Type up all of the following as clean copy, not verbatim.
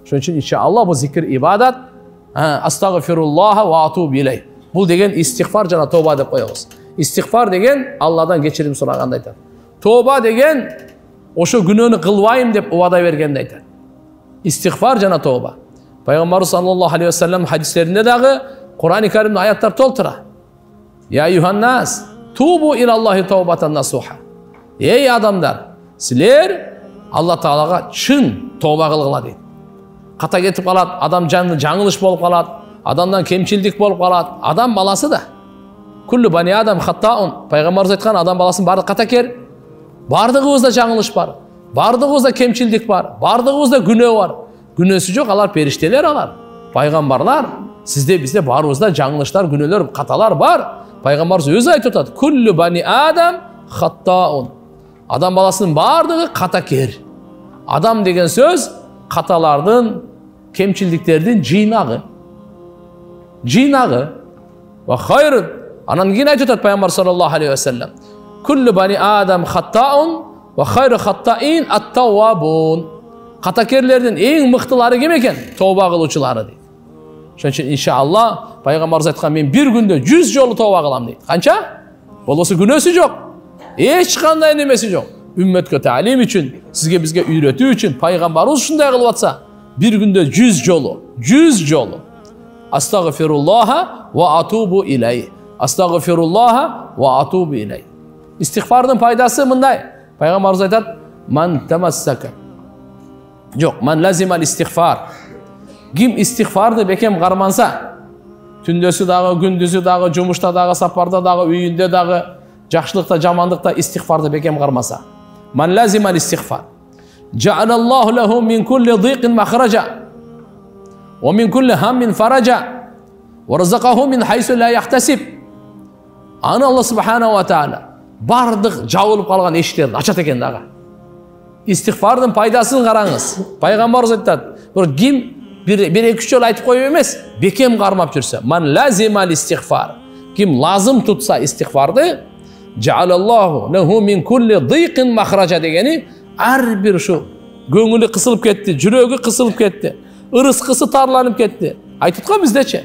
Ошон үчүн иншалла бул зикир ибадат. Астагфируллаха ва атубу илей. Бул деген истигфар жана тоба деп коебуз. Истигфар деген Алладан кечирим сураганда айтат. Тоба деген ошо күнөөнү кылбайм деп убада бергенде айтат. Истигфар жана тоба. Пайгамбарыбыз саллаллаху алейхи ва саллям хадистеринде дагы Кур'ан-ы Каримде аяттар толтура. Я юханнас, тубу илаллахи таубатан насуха. Ey адамдар, силер Алла Таалага чын тоба кылгыла дейт. Ката кетип калат, адам жаңылыш болуп калат, адамдан кемчилдик болуп калат. Адам баласы да. Куллу бани адам хаттаун. Пайгамбарыбыз айткан, адам баласынын баары катакер. Бардыгыбызда жаңылыш бар. Бардыгыбызда кемчилдик бар. Бардыгыбызда күнөө бар. Күнөөсү жок, алар периштелер алар. Пайгамбарлар, сизде бизде баарыбызда жаңылыштар, күнөөлөр, каталар бар. Пайгамбарыбыз өзү айтып атат. Куллу бани адам хаттаун. Адам баласынын бардыгы катакер. Адам деген сөз каталардын, кемчилдиктердин жыйнагы. Жыйнагы. Ва хайр. Анан кийин айтып атат Пайгамбар саллаллаху алейхи ва саллям. Куллу бани адам хаттаун ва хайру хаттаин ат-таввабун. Катакерлердин эң мыктылары ким экен? Тоба кылуучулары дейт. Ошон үчүн иншалла Пайгамбарыбыз айткан, мен бир күндө 100 жолу тоба кылам дейт. Канча? Болбосо күнөөсү жок. Эч кандай немеси жок. Үммөткө таалим үчүн, сизге бизге үйрөтүү үчүн Пайгамбарыбыз ушундай кылып атса, бир күндө 100 жолу, 100 жолу. Астагфируллаха ва атубу илей. Астагфируллаха ва атубу илей. Истигфардын пайдасы мындай. Пайгамбарыбыз айтат, ман тамассака. Жок, ман лазимал истигфар. Ким истигфарды бекем карманса, түндөсү дагы, күндүзү дагы, жумушта дагы, сапарда дагы, үйүндө дагы, жакшылыкта, жамандыкта истигфарды бекем кармаса. Ман лазимал истигфар. Жа'алаллаху лаху мин кулли дийкин махража. Ва мин кулли хаммин фаража. Ва разакаху мин хайсу ла яхтасиб. Аны Алла субханаху ва таала бардык жабылып калган эшиктерди ачат экен дагы. Истигфардын пайдасын караңыз. Пайгамбарыбыз айтат, бир ким бир 2-3 жолу айтып коюп эмес, бекем кармап жүрсө, ман лазимал истигфар. Ким лазым тутса истигфарды, жаалаллаху лаху мин кулли дийкин махража дегени, ар бир ушу көңүлү кысылып кетти, жүрөгү кысылып кетти, ырыскысы тарланып кетти. Айтып го биздечи,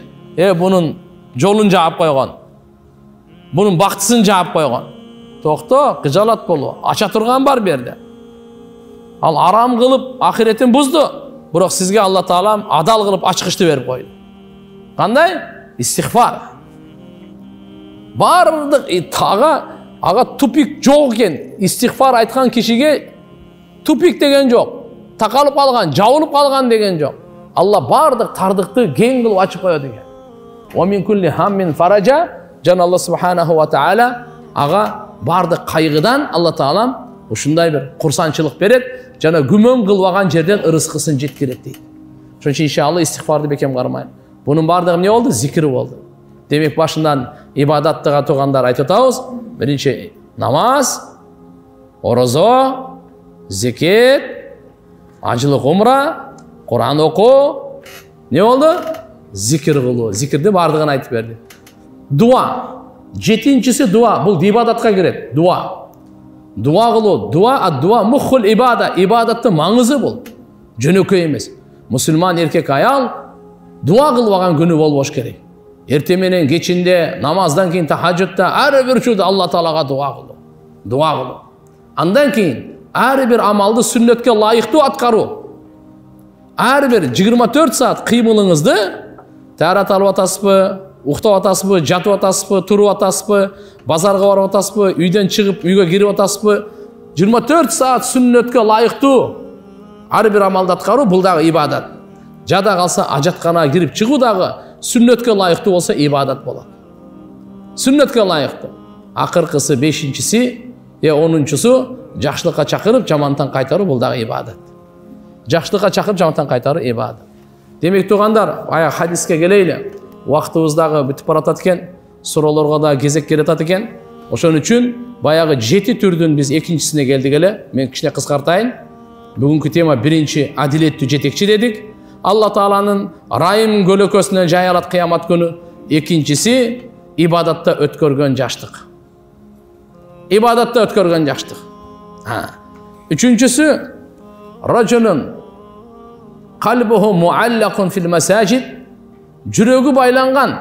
бунун жолун жаап койгон. Бунун бактысын жаап койгон. Токто, кыжалат болу, ача турган бар берде. Ал арам кылып ахиретин бузду. Бирок сизге Алла Таалам адал кылып ачкычты берип койду. Кандай? Истигфар. Бардык ага тупик жок экен. Истигфар айткан кишиге тупик деген жок. Такалып калган, жабылып калган деген жок. Алла бардык тардыкты кең кылып ачып коет экен. Ва мин кулли хаммин фаража. Жана Алла субханаху ва таала ага бардык кайгыдан Алла Таалам ушундай бир курсанчылык берет, жана күмөн кылбаган жерден ырыскысын жеткирет дейт. Ошон үчүн иншалла истигфарды бекем кармайын. Бунун бардыгы эмне болду? Зикир болду. Демек башынан ибадаттыга тургандар айтып атабыз. Биринчи намаз, орозо, зекет, ажылык умра, Кур'ан окуу. Не болду? Зикир кылуу. Зикирди бардыгын айтып берди. Дуа. Жетинчиси дуа. Бул ибадатка кирет. Дуа. Дуа кылуу. Дуа мухул ибада. Ибадаттын маңызы бул. Жөнөкөй эмес. Мусулман эркек аял дуа кылбаган күнү болбош керек. Эртең менен, кечинде, намаздан кийин, тахажжудда ар бир учурда Алла Таалага дуа кылуу. Дуа кылуу. Андан кийин ар бир амалды сүннөткө ылайыктуу аткаруу. Ар бир 24 саат кыймылыңызды таарат алып атасызбы, уктап атасызбы, жатып атасызбы, туруп атасызбы, базарга барып атасызбы, үйдөн чыгып үйгө кирип атасызбы, 24 саат сүннөткө ылайыктуу ар бир амалды аткаруу бул дагы ибадат. Жада калса ажатканага кирип чыгуу дагы сүннөткө ылайыктуу болсо ибадат болот. Сүннөткө ылайыктуу. Акыркысы 5-чиси, 10-чусу жакшылыкка чакырып, жамандыктан кайтаруу бул дагы ибадат. Жакшылыкка чакырып, жамандыктан кайтаруу ибадат. Демек тугандар, аяк хадиске келейли. Вактыбыз дагы бүтүп баратат экен, суроолорго да кезек келатат экен. Ошон үчүн баягы 7 түрдүн биз экинчисине келдик эле. Мен кичине кыскартайын. Бүгүнкү тема биринчи адилеттүү жетекчи дедик. Алла Тааланын райым көлөкөсүнөн жай алат кыямат күнү. Экинчиси ибадатта өткөргөн жаштык. Ибадатта өткөргөн жаштык. Үчүнчүсү ражулун Kalbuhu muallakun fil masajid. Жүрегі байланған.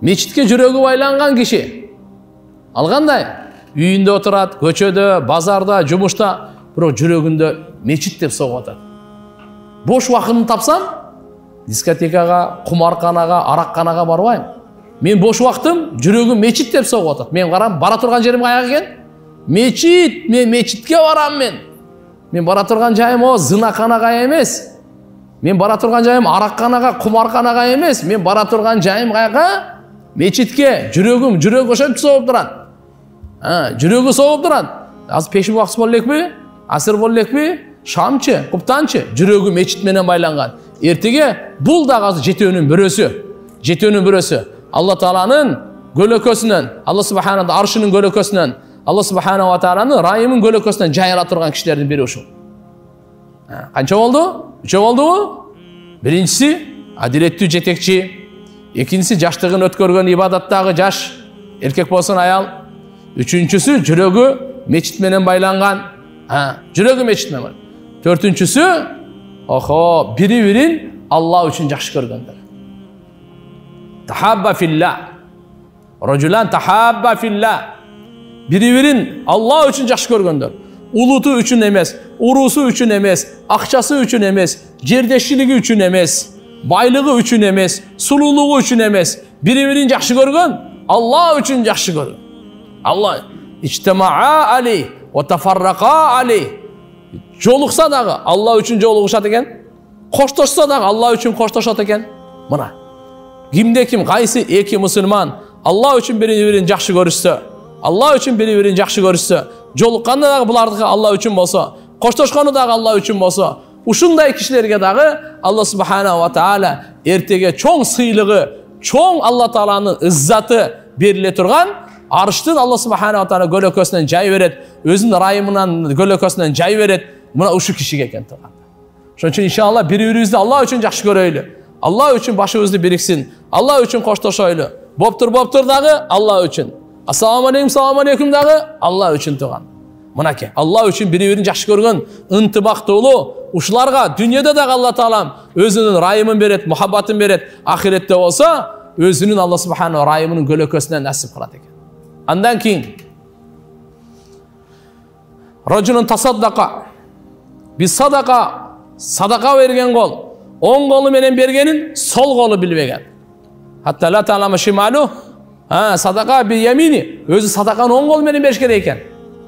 Мешітке жүрегі байланған кişi. Алғандай? Үйінде отырады, көшеде, базарда, жұмышта, бірақ жүрегінде мешіт деп соғып атады. Бош уақытын тапсам, дискотекаға, құмарханаға, арақханаға бармаймын. Мен бош уақытым жүрегім мешіт деп соғып атады. Мен қарам, бара тұрған жерім қаяқ екен? Мешіт, мен мешітке барам мен. Мен бара тұрған жайым о зынақанаға емес. Мен бара тұрған жайым арақханаға, құмарханаға емес. Мен бара тұрған жайым қаяққа? Мешітке. Жүрек ошып соғып тұрады. Жүрегі соғып тұрады. Аз пеші уақыт болек пе? Асыр болек пе? Шамчы, құптанчы. Жүрегі мешітменен байланған. Ертеге бұл дағазы жетеуінің бірөсі. Алла Тааланың көлөкөсінен, Алла Субхана аршының көлөкөсінен, Алла Субхана ва Тааlanın райымын көлөкөсінен жайыла тұрған кішілердің бірі ошол. Қанша болды? Үшеу болды ғой? Біріншісі әділеттүү жетекчи, екіншісі жаштығын өткөргөн ибадаттағы жаш, еркек болсын аял. Üçüncüsü жүрегі мечітменен байланған. Жүрегі мечітменен байланған. Төртіншісі бири-бирин Алла үшін жақсы көргендер. Тахабба филла. Рожулан тахабба филла. Бири-бирин Алла үшін жақсы көргендер. Улуты үшін емес, урусы үшін емес, ақшасы үшін емес, жердешілігі үшін емес, байлығы үшін емес, сулулугу үшін емес. Бири-бирин жақсы көрген Алла үшін жақсы көрген. Allah içtimaa aleyh ve tefarraqa aleyh. Joluqsa дағы Allah үшін жолугушат екен. Коштошса дағы Allah үшін коштошат екен. Мына. Кимде ким кайсы эки мусулман Allah үшін бири-бирин жакшы көрүшсө, Allah үшін бири-бирин жакшы көрүшсө, жолукканы дағы булардыкы Allah үшін болсо, коштошкону дағы Allah үшін болсо, ушундай кишилерге дағы Allah Subhanahu wa Taala эртеге чоң сыйлыгы, чоң Allah Taala'nын ыззаты бериле турган арыштын Алла Субхана ва Таала көлөкөсүнөн жай берет, өзүнүн райымынан көлөкөсүнөн жай берет. Мына ушу кишиге экен турган. Ошон үчүн иншалла бири-бирибизди Алла үчүн жакшы көрөйлү. Алла үчүн башыбызды бириксин. Алла үчүн коштошойлу. Боптур дагы Алла үчүн. Ассаламу алейкум дагы Алла үчүн турган. Мынакей Алла үчүн бири-бирин жакшы көргөн ынтыбактуулуу ушуларга дүйнөдө дагы Алла Таалам өзүнүн райымын берет, мухаббатын берет. Ахиретте болсо өзүнүн Алла Субхана райымынын көлөкөсүнөн насип кылат экен. Андан кейін рожулун тасаддака біз садака берген қол оң қолы менен бергенін сол қолы билбеген. Хатта ла таалама шималу садака би ямини өзі садаканы оң қол менен бериш керек екен.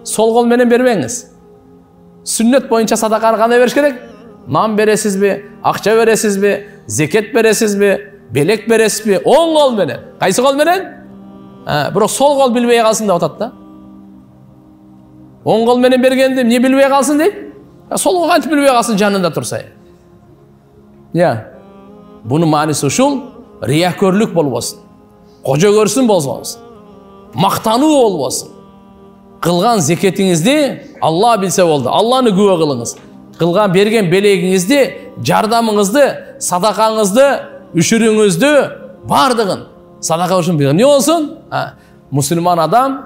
Сол қол менен бербеңиз. Сүннет боюнча садаканы кандай бериш керек? Нан бересизби, акча бересизби, зекет бересизби, белек бересизби? Оң қол менен. Кайсы қол менен? Бирок сол кол билбей калсын деп атат да. Оң кол менен бергенди эмне билбей калсын дейт? Сол кол кантип билбей калсын жанында турса. Бунун мааниси ушул риякөрлүк болбосун. Кожо көрсүн болбосун. Мактануу болбосун. Кылган зекетиңизди Алла билсе болду. Алланы күбө кылыңыз. Кылган берген белегиңизди, жардамыңызды, садакаңызды, үшүрүңүздү бардыгын садака үшін берген. Не болсын? Мұсылман адам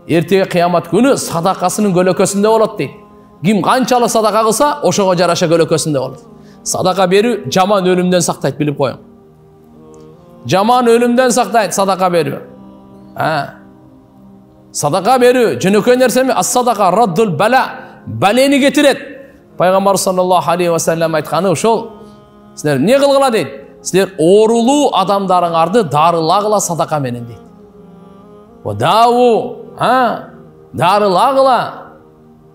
ертеге қиямат күні садақасының көлөкөсүндө болот дейт. Ким канчалык садака кылса, ошого жараша көлөкөсүндө болот. Садака берүү жаман өлүмдөн сактайт, билип коюң. Жаман өлүмдөн сактайт садака берүү. Садака берүү жөнөкөй нерсе эмес, ас-садака раддул бала, балени кетирет. Пайгамбар саллаллаху алейхи ва саллям айтканы ошол. Силер эмне кылгыла дейт? Силер оорулуу адамдарыңарды дарылагыла садака менен дейт. Дау, дарылагыла.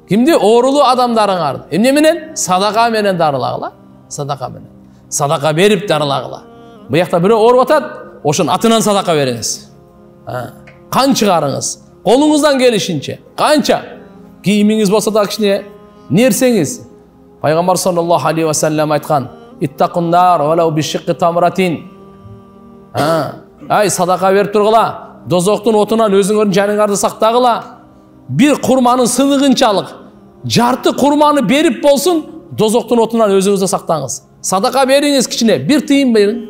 Кимди? Оорулуу адамдарыңарды. Эмне менен? Садака менен дарылагыла. Садака менен. Садака берип дарылагыла. Буякта бирөө ооруп атат, ошонун атынан садака бериңиз. Кан чыгарыңыз. Колуңуздан келишинче. Канча кийимиңиз болсо да кичине нерсеңиз. Пайгамбар саллаллаху алейхи ва саллям айткан: "Иттакундар валау бишиққи тамратин." Садака берип тургула. Дозоктун отунан өзүңөрдүн жаныңарды сактагыла. Бир курманын сыныгынчалык жарты курманы берип болсун, дозоктун отунан өзүңүздү сактаңыз. Садака бериңиз кичине, бир тыйын бериң.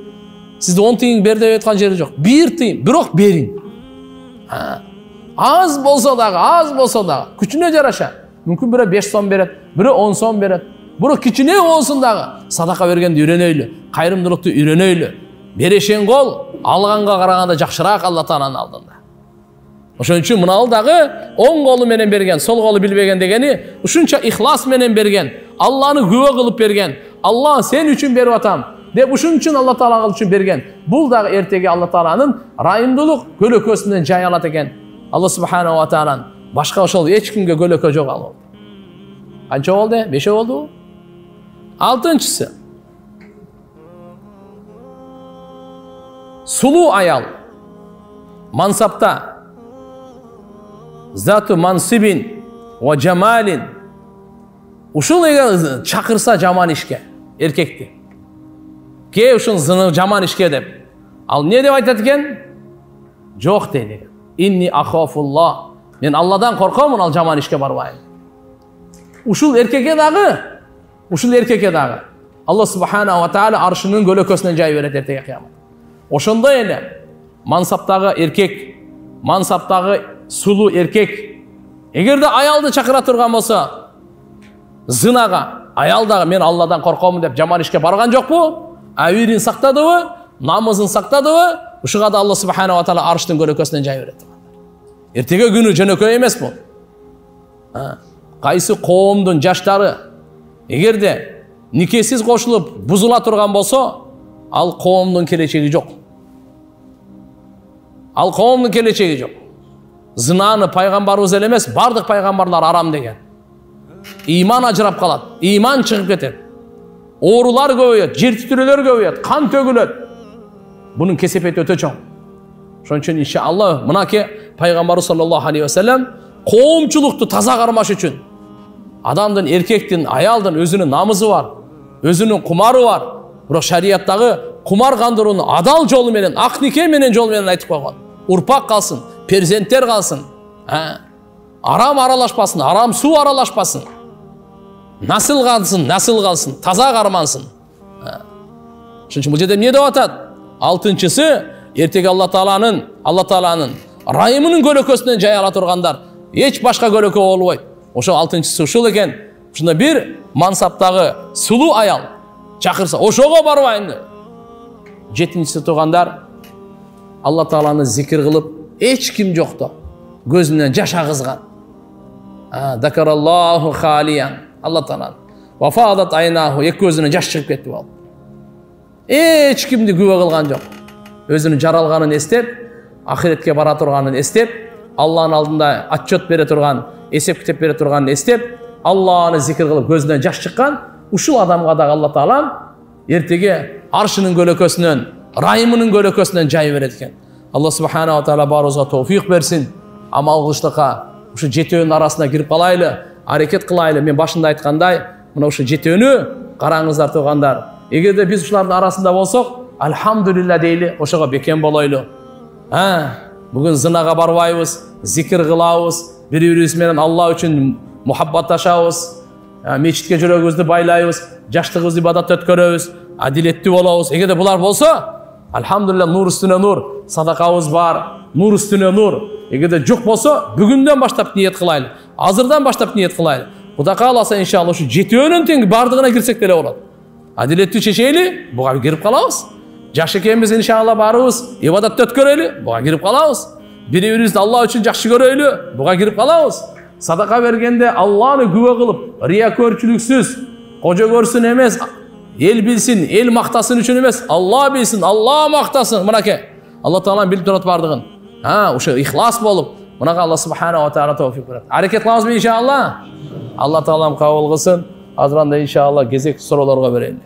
Сизде 10 тыйын бер деп айткан жери жок. Бир тыйын, бирок бериң. Аз болсо дагы, күчүнө жараша. Мүмкүн бирөө 5 сом берет, бирөө 10 сом берет. Бирок кичине болсун дагы садака бергенди үйрөнөйлү, кайрымдуулукту үйрөнөйлү. Берешен кол алганга караганда жакшыраак Алла Тааланын алдында. Ошон үчүн мынау дагы оң колу менен берген, сол колу билбеген дегени ушунча ихлас менен берген, Алланы күбө кылып берген. Алла сен үчүн берип атам деп ушун үчүн Алла Таала үчүн берген. Бул дагы эртеге Алла Тааланын райымдуулук көлөкөсүнөн жай алат экен. Алла Субханаху ва Тааланын башка ошол эч кимге көлөкө жок ал. Канча болду? 5 болду. 6-чысы. Сулуу аял. Мансапта Зату мансибин ва жамалин. Ушул эгер чакырса жаман ишке, эркекти. Ке ушун зыны жаман ишке деп. Ал не деп айтат экен? Жок дейт. Инни ахафулла. Мен Алладан коркомун, ал жаман ишке барбайм. Ушул эркекке дагы Алла Субханаху ва Таала аршынын көлөкөсүнөн жай берет эртеге кыямат. Ошондой эле мансаптагы эркек, мансаптагы сулуу эркек эгерде аялды чакыра турган болсо зынага, аял дагы мен Алладан коркомун деп жаман ишке барган жокпу? Абирин сактадыбы? Намызын сактадыбы? Ушуга да Алла Субханаху ва Таала арштын көлөкөсүнөн жай берет. Эртеге күнү жөнөкөй эмес бул. Кайсы коомдун жаштары эгерде никесиз кошулуп бузула турган болсо, ал коомдун келечеги жок. Ал коомдун келечеги жок. Зынаны пайгамбарыбыз эле эмес, бардык пайгамбарлар арам деген. Иман ажырап калат, иман чыгып кетет. Оорулар көбөйөт, жер титирөөлөр көбөйөт, кан төгүлөт. Бунун кесепети өтө чоң. Ошон үчүн иншалла мынаке пайгамбарыбыз саллаллаху алейхи ва саллям коомчулукту таза кармаш үчүн адамдын, эркектин, аялдын өзүнүн намызы бар, өзүнүн кумары бар. Бирок шарияттагы кумар кандырууну адал жолу менен, ак нике менен жол менен айтып койгон. Урпак калсын, перзенттер калсын. Арам аралашпасын, арам суу аралашпасын. Насыл калсын, таза кармансын. Ошон үчүн бул жерде эмне деп атат? 6-чысы эртеге Алла Тааланын райымынын көлөкөсүнөн жай ала тургандар. Эч башка көлөкө болбойт. Ошо 6-чысы ушул экен. Ушунда бир мансаптагы сулуу аял чакырса, ошого барбайын деп. 7-чысы туугандар, Алла Тааланы зикир кылып, эч ким жокто көзүнөн жаш агызган. Дакараллаху халиян. Алла Таалан. Ва фадат айнаху, эки көзүнөн жаш чыгып кетти бол. Эч кимди күбө кылган жок. Өзүнүн жаралганын эстеп, ахиретке бара турганын эстеп, Алланын алдында отчет бере турган, эсеп китеп бере турганын эстеп, Алланы зикир кылып көзүнөн жаш чыккан, ушул адамга да Алла Таалам эртеге аршынын көлөкөсүнөн, райымынын көлөкөсүнөн жай берет экен. Алла Субханаху ва Таала баарыбызга товфик берсин. Амал кылыштыкка ушу жетөөнүн арасына кирип калайлы, аракет кылайлы. Мен башында айткандай, мына ушу жетөөнү караңыздар туугандар. Эгерде биз ушулардын арасында болсок, альхамдулилла дейли, ошого бекем болойлу. Бүгүн зынага барбайбыз, зикир кылабыз, бири-бирибиз менен Алла үчүн мухаббатташабыз, мечитке жүрөгүбүздү байлайбыз, жаштыгыбызды ибадатта өткөрөбүз, адилеттүү болобуз. Эгерде булар болсо, альхамдулилла, нур үстүнө нур, садакабыз бар, нур үстүнө нур. Эгерде жок болсо, бүгүндөн баштап ниет кылайлы, азырдан баштап ниет кылайлы. Кудай кааласа иншалла ушу жетөөнүн тең бардыгына кирсек деле болот. Адилеттүү чечейли, буга кирип калабыз. Жаш экенбиз иншалла баарыбыз ибадатты өткөрөйлү, буга кирип калабыз. Бири-бирибизди Алла үчүн жакшы көрөйлү, буга кирип калабыз. Садака бергенде Алланы күбө кылып, риякөрчүлүксүз, кожо көрсүн эмес, эл билсин, эл мактасын үчүн эмес, Алла билсин, Алла мактасын. Мынаке Алла Таалам билип турат бардыгын. Ошо ихлас болуп, мынага Алла Субханаху ва Таала товфик берет. Аракет кылабызбы иншалла? Алла Таалам кабыл кылсын. Азыранда иншалла кезек суроолорго берейин.